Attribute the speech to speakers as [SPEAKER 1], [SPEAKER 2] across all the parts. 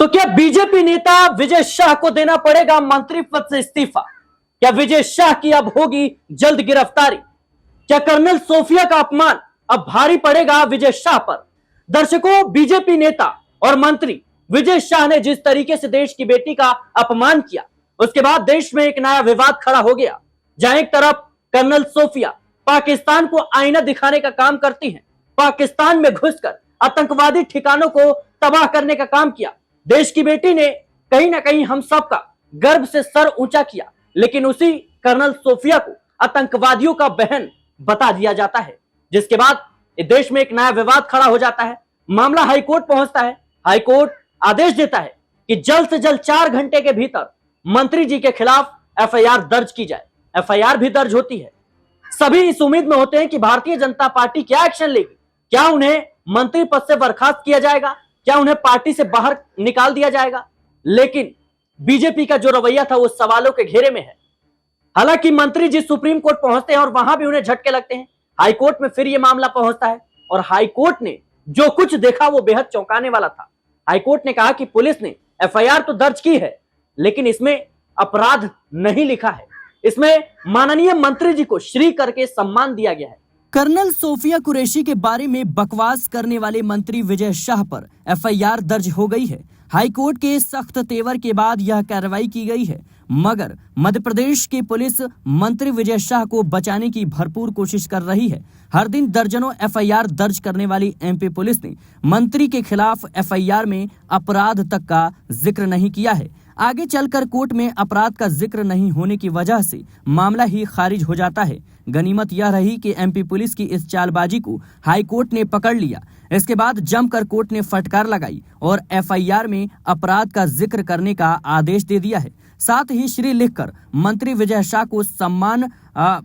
[SPEAKER 1] तो क्या बीजेपी नेता विजय शाह को देना पड़ेगा मंत्री पद से इस्तीफा? क्या विजय शाह की अब होगी जल्द गिरफ्तारी? क्या कर्नल सोफिया का अपमान अब भारी पड़ेगा विजय शाह पर? दर्शकों, बीजेपी नेता और मंत्री विजय शाह ने जिस तरीके से देश की बेटी का अपमान किया, उसके बाद देश में एक नया विवाद खड़ा हो गया। जहां एक तरफ कर्नल सोफिया पाकिस्तान को आईना दिखाने का काम करती हैं, पाकिस्तान में घुसकर आतंकवादी ठिकानों को तबाह करने का काम किया। देश की बेटी ने कहीं ना कहीं हम सबका गर्व से सर ऊंचा किया, लेकिन उसी कर्नल सोफिया को आतंकवादियों का बहन बता दिया जाता है, जिसके बाद देश में एक नया विवाद खड़ा हो जाता है। मामला हाईकोर्ट पहुंचता है। हाईकोर्ट आदेश देता है कि जल्द से जल्द 4 घंटे के भीतर मंत्री जी के खिलाफ एफआईआर दर्ज की जाए। एफआईआर भी दर्ज होती है। सभी इस उम्मीद में होते हैं कि भारतीय जनता पार्टी क्या एक्शन लेगी। क्या उन्हें मंत्री पद से बर्खास्त किया जाएगा? क्या उन्हें पार्टी से बाहर निकाल दिया जाएगा? लेकिन बीजेपी का जो रवैया था वो सवालों के घेरे में है। हालांकि मंत्री जी सुप्रीम कोर्ट पहुंचते हैं और वहां भी उन्हें झटके लगते हैं। हाईकोर्ट में फिर यह मामला पहुंचता है और हाईकोर्ट ने जो कुछ देखा वो बेहद चौंकाने वाला था। हाईकोर्ट ने कहा कि पुलिस ने एफआईआर तो दर्ज की है, लेकिन इसमें अपराध नहीं लिखा है। इसमें माननीय मंत्री जी को श्री करके सम्मान दिया गया है।
[SPEAKER 2] कर्नल सोफिया कुरैशी के बारे में बकवास करने वाले मंत्री विजय शाह पर एफआईआर दर्ज हो गई है। हाईकोर्ट के सख्त तेवर के बाद यह कार्रवाई की गई है, मगर मध्य प्रदेश की पुलिस मंत्री विजय शाह को बचाने की भरपूर कोशिश कर रही है। हर दिन दर्जनों एफआईआर दर्ज करने वाली एमपी पुलिस ने मंत्री के खिलाफ एफआईआर में अपराध तक का जिक्र नहीं किया है। आगे चलकर कोर्ट में अपराध का जिक्र नहीं होने की वजह से मामला ही खारिज हो जाता है। गनीमत यह रही कि एमपी पुलिस की इस चालबाजी को हाईकोर्ट ने पकड़ लिया। इसके बाद जमकर कोर्ट ने फटकार लगाई और एफआईआर में अपराध का जिक्र करने का आदेश दे दिया है। साथ ही श्री लिखकर मंत्री विजय शाह को सम्मान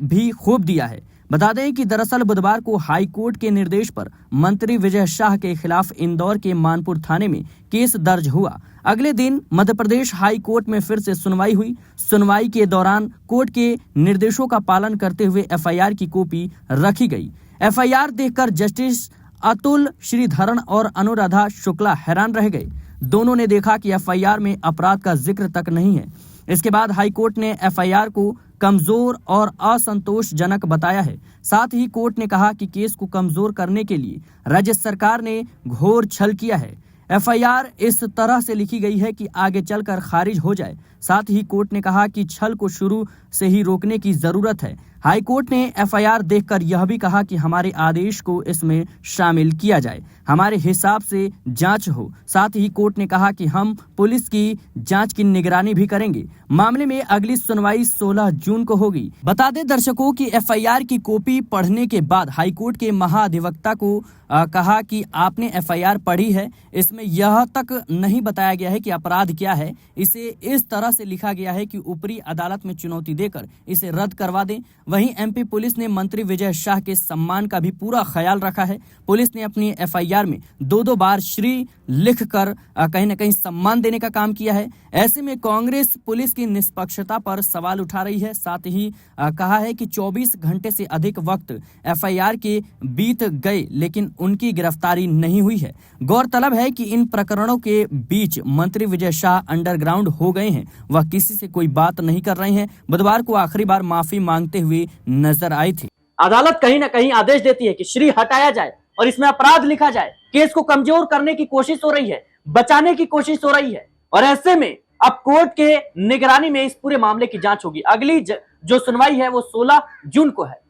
[SPEAKER 2] भी खूब दिया है। बता दें कि दरअसल बुधवार को हाईकोर्ट के निर्देश पर मंत्री विजय शाह के खिलाफ इंदौर के मानपुर थाने में केस दर्ज हुआ। अगले दिन मध्य प्रदेश हाई कोर्ट में फिर से सुनवाई हुई। सुनवाई के दौरान कोर्ट के निर्देशों का पालन करते हुए एफआईआर की कॉपी रखी गई। एफआईआर देखकर जस्टिस अतुल श्रीधरन और अनुराधा शुक्ला हैरान रह गए। दोनों ने देखा कि एफआईआर में अपराध का जिक्र तक नहीं है। इसके बाद हाईकोर्ट ने एफआईआर को कमजोर और असंतोषजनक बताया है। साथ ही कोर्ट ने कहा कि केस को कमजोर करने के लिए राज्य सरकार ने घोर छल किया है। एफआईआर इस तरह से लिखी गई है कि आगे चलकर खारिज हो जाए। साथ ही कोर्ट ने कहा कि छल को शुरू से ही रोकने की जरूरत है। हाईकोर्ट ने एफआईआर देखकर यह भी कहा कि हमारे आदेश को इसमें शामिल किया जाए, हमारे हिसाब से जांच हो। साथ ही कोर्ट ने कहा कि हम पुलिस की जांच की निगरानी भी करेंगे। मामले में अगली सुनवाई 16 जून को होगी। बता दें दर्शकों की एफआईआर की कॉपी पढ़ने के बाद हाईकोर्ट के महाधिवक्ता को कहा कि आपने एफआईआर पढ़ी है, इसमें यह तक नहीं बताया गया है कि अपराध क्या है। इसे इस तरह से लिखा गया है कि ऊपरी अदालत में चुनौती देकर इसे रद्द करवा दें। वहीं एमपी पुलिस ने मंत्री विजय शाह के सम्मान का भी पूरा ख्याल रखा है। पुलिस ने अपनी एफआईआर में 2 बार श्री लिखकर कहीं न कहीं सम्मान देने का काम किया है। ऐसे में कांग्रेस पुलिस की निष्पक्षता पर सवाल उठा रही है। साथ ही कहा है कि 24 घंटे से अधिक वक्त एफआईआर के बीत गए, लेकिन उनकी गिरफ्तारी नहीं हुई है। गौरतलब है कि इन प्रकरणों के बीच मंत्री विजय शाह अंडरग्राउंड हो गए हैं। वह किसी से कोई बात नहीं कर रहे हैं। बुधवार को आखिरी बार माफी मांगते हुए नजर आई थी।
[SPEAKER 1] अदालत कहीं ना कहीं आदेश देती है कि श्री हटाया जाए और इसमें अपराध लिखा जाए। केस को कमजोर करने की कोशिश हो रही है, बचाने की कोशिश हो रही है, और ऐसे में अब कोर्ट के निगरानी में इस पूरे मामले की जांच होगी। अगली जो सुनवाई है वो 16 जून को है।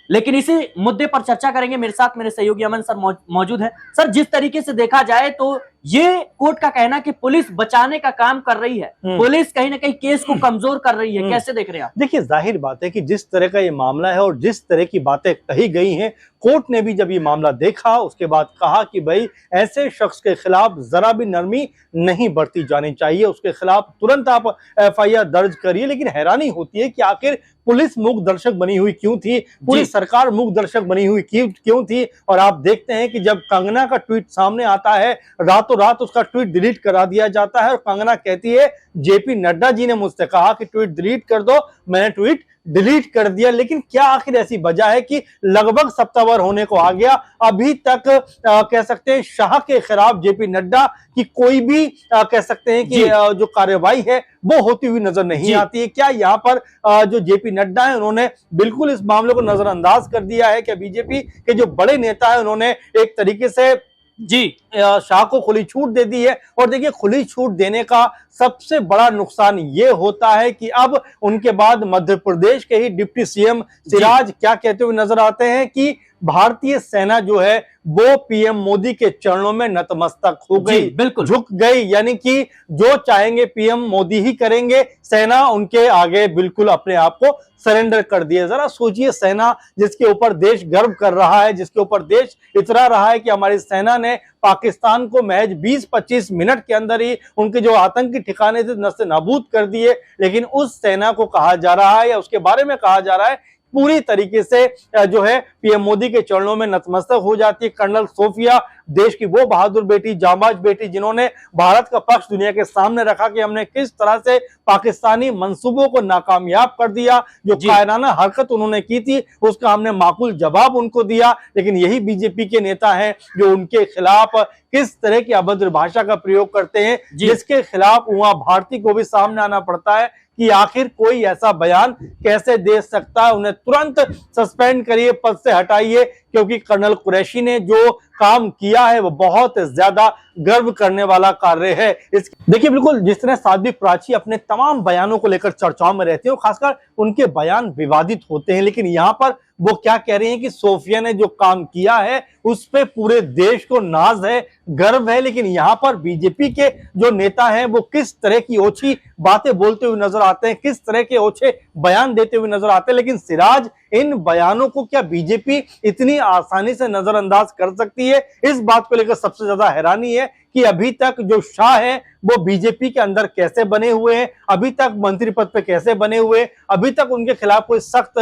[SPEAKER 1] लेकिन इसी मुद्दे पर चर्चा करेंगे। मेरे साथ मेरे सहयोगी अमन सर मौजूद है। सर, जिस तरीके से देखा जाए तो ये कोर्ट का कहना कि पुलिस बचाने का काम कर रही है, पुलिस कहीं ना कहीं केस को कमजोर कर रही है, कैसे देख रहे हैं आप?
[SPEAKER 3] देखिए, जाहिर बात है कि जिस तरह का ये मामला है और जिस तरह की बातें कही गई हैं, कोर्ट ने भी जब ये मामला देखा उसके बाद कहा कि भाई ऐसे शख्स के खिलाफ जरा भी नरमी नहीं बरती जानी चाहिए, उसके खिलाफ तुरंत आप एफआईआर दर्ज करिए। लेकिन हैरानी होती है कि आखिर पुलिस मूक दर्शक बनी हुई क्यों थी, पूरी सरकार मूक दर्शक बनी हुई क्यों थी। और आप देखते हैं कि जब कंगना का ट्वीट सामने आता है, रातों रातों रात उसका ट्वीट डिलीट करा दिया जाता है और कंगना कहती है जेपी नड्डा जी ने मुझसे कहा कि ट्वीट डिलीट कर दो, मैंने ट्वीट डिलीट कर दिया। लेकिन क्या आखिर ऐसी वजह है कि लगभग सप्ताह भर होने को आ गया, अभी तक कह सकते हैं शाह के खिलाफ जेपी नड्डा की कोई भी कह सकते हैं कि जो कार्रवाई है वो होती हुई नजर नहीं आती है। क्या यहाँ पर जो जेपी नड्डा है उन्होंने बिल्कुल इस मामले को नजरअंदाज कर दिया है? क्या बीजेपी के जो बड़े नेता है उन्होंने एक तरीके से शाह को खुली छूट दे दी है? और देखिए, खुली छूट देने का सबसे बड़ा नुकसान ये होता है कि अब उनके बाद मध्य प्रदेश के ही डिप्टी सीएम सिराज क्या कहते हुए नजर आते हैं कि भारतीय सेना जो है वो पीएम मोदी के चरणों में नतमस्तक हो गई,
[SPEAKER 1] बिल्कुल
[SPEAKER 3] झुक गई। यानी कि जो चाहेंगे पीएम मोदी ही करेंगे, सेना उनके आगे बिल्कुल अपने आप को सरेंडर कर दिए। जरा सोचिए, सेना जिसके ऊपर देश गर्व कर रहा है, जिसके ऊपर देश इतरा रहा है कि हमारी सेना ने पाकिस्तान को महज 20-25 मिनट के अंदर ही उनके जो आतंकी ठिकाने थे नस्ते नाबूद कर दिए, लेकिन उस सेना को कहा जा रहा है या उसके बारे में कहा जा रहा है पूरी तरीके से जो है पीएम मोदी के चरणों में नतमस्तक हो जाती है। कर्नल सोफिया, देश की वो बहादुर बेटी, जांबाज बेटी, जिन्होंने भारत का पक्ष दुनिया के सामने रखा कि हमने किस तरह से पाकिस्तानी मंसूबों को नाकामयाब कर दिया। जो कायराना हरकत उन्होंने की थी उसका हमने माकूल जवाब उनको दिया। लेकिन यही बीजेपी के नेता हैं जो उनके खिलाफ किस तरह की अभद्र भाषा का प्रयोग करते हैं, जिसके खिलाफ उमा भारती को भी सामने आना पड़ता है कि आखिर कोई ऐसा बयान कैसे दे सकता है। उन्हें तुरंत सस्पेंड करिए, पद से हटाइए, क्योंकि कर्नल कुरैशी ने जो काम किया है वो बहुत ज्यादा गर्व करने वाला कार्य है। देखिए, बिल्कुल जिस तरह साध्वी प्राची अपने तमाम बयानों को लेकर चर्चाओं में रहती है और खासकर उनके बयान विवादित होते हैं, लेकिन यहाँ पर वो क्या कह रही हैं कि सोफिया ने जो काम किया है उस पे पूरे देश को नाज है, गर्व है। लेकिन यहाँ पर बीजेपी के जो नेता हैं वो किस तरह की ओछी बातें बोलते हुए नजर आते हैं, किस तरह के ओछे बयान देते हुए नजर आते हैं। लेकिन सिराज, इन बयानों को क्या बीजेपी इतनी आसानी से नजरअंदाज कर सकती है? इस बात को लेकर सबसे ज्यादा हैरानी है कि अभी तक जो शाह है वो बीजेपी के अंदर कैसे बने हुए हैं, अभी तक मंत्री पद पे कैसे बने हुए, अभी तक उनके खिलाफ कोई सख्त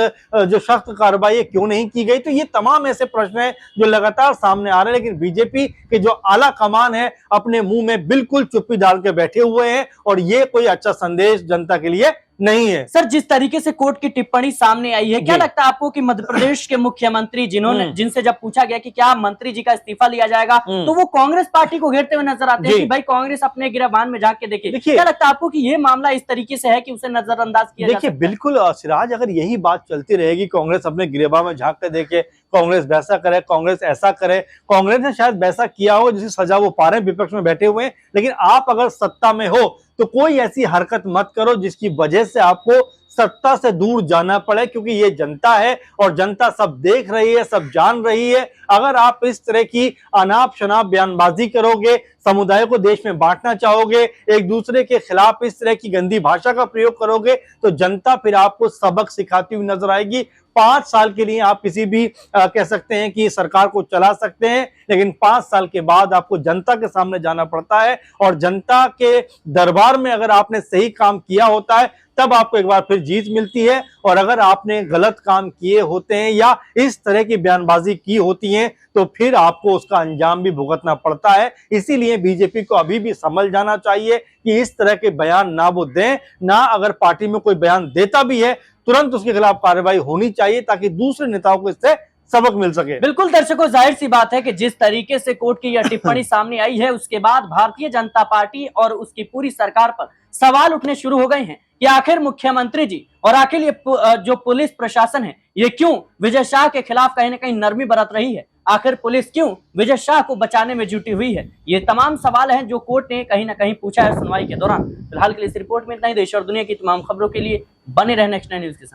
[SPEAKER 3] कार्रवाई क्यों नहीं की गई? तो ये तमाम ऐसे प्रश्न हैं जो लगातार सामने आ रहे हैं। लेकिन बीजेपी के जो आला कमान है अपने मुंह में बिल्कुल चुप्पी डाल के बैठे हुए हैं और ये कोई अच्छा संदेश जनता के लिए नहीं है।
[SPEAKER 1] सर, जिस तरीके से कोर्ट की टिप्पणी सामने आई है, क्या लगता है आपको कि मध्य प्रदेश के मुख्यमंत्री जिनसे जब पूछा गया कि क्या मंत्री जी का इस्तीफा लिया जाएगा, तो वो कांग्रेस पार्टी को घेरते हुए नजर आते हैं कि भाई कांग्रेस अपने गिरबान में जाके देखे। क्या लगता है आपको कि ये मामला इस तरीके से है कि उसे नजरअंदाज किया जा सकता है?
[SPEAKER 3] बिल्कुल सिराज, अगर यही बात चलती रहेगी, कांग्रेस अपने गिरबान में झांक कर देखे, कांग्रेस वैसा करे, कांग्रेस ऐसा करे, कांग्रेस ने शायद वैसा किया हो जिसकी सजा वो पा रहे हैं, विपक्ष में बैठे हुए हैं। लेकिन आप अगर सत्ता में हो तो कोई ऐसी हरकत मत करो जिसकी वजह से आपको सत्ता से दूर जाना पड़े, क्योंकि ये जनता है और जनता सब देख रही है, सब जान रही है। अगर आप इस तरह की अनाप शनाप बयानबाजी करोगे, समुदाय को देश में बांटना चाहोगे, एक दूसरे के खिलाफ इस तरह की गंदी भाषा का प्रयोग करोगे, तो जनता फिर आपको सबक सिखाती हुई नजर आएगी। 5 साल के लिए आप किसी भी कह सकते हैं कि सरकार को चला सकते हैं, लेकिन 5 साल के बाद आपको जनता के सामने जाना पड़ता है और जनता के दरबार में अगर आपने सही काम किया होता है तब आपको एक बार फिर जीत मिलती है। और अगर आपने गलत काम किए होते हैं या इस तरह की बयानबाजी की होती है तो फिर आपको उसका अंजाम भी भुगतना पड़ता है। इसीलिए बीजेपी को अभी भी समझ जाना चाहिए कि इस तरह के बयान ना वो दें, ना अगर पार्टी में कोई बयान देता भी है तुरंत उसके खिलाफ कार्रवाई होनी चाहिए ताकि दूसरे नेताओं को इससे सबक मिल सके।
[SPEAKER 1] बिल्कुल दर्शकों, जाहिर सी बात है कि जिस तरीके से कोर्ट की यह टिप्पणी सामने आई है उसके बाद भारतीय जनता पार्टी और उसकी पूरी सरकार पर सवाल उठने शुरू हो गए हैं कि आखिर मुख्यमंत्री जी और आखिर ये जो पुलिस प्रशासन है ये क्यों विजय शाह के खिलाफ कहीं ना कहीं नरमी बरत रही है? आखिर पुलिस क्यों विजय शाह को बचाने में जुटी हुई है? ये तमाम सवाल हैं जो कोर्ट ने कहीं ना कहीं पूछा है सुनवाई के दौरान। फिलहाल के लिए इस रिपोर्ट में इतना ही। देश और दुनिया की तमाम खबरों के लिए बने रहने नेक्स्ट 9 न्यूज के साथ।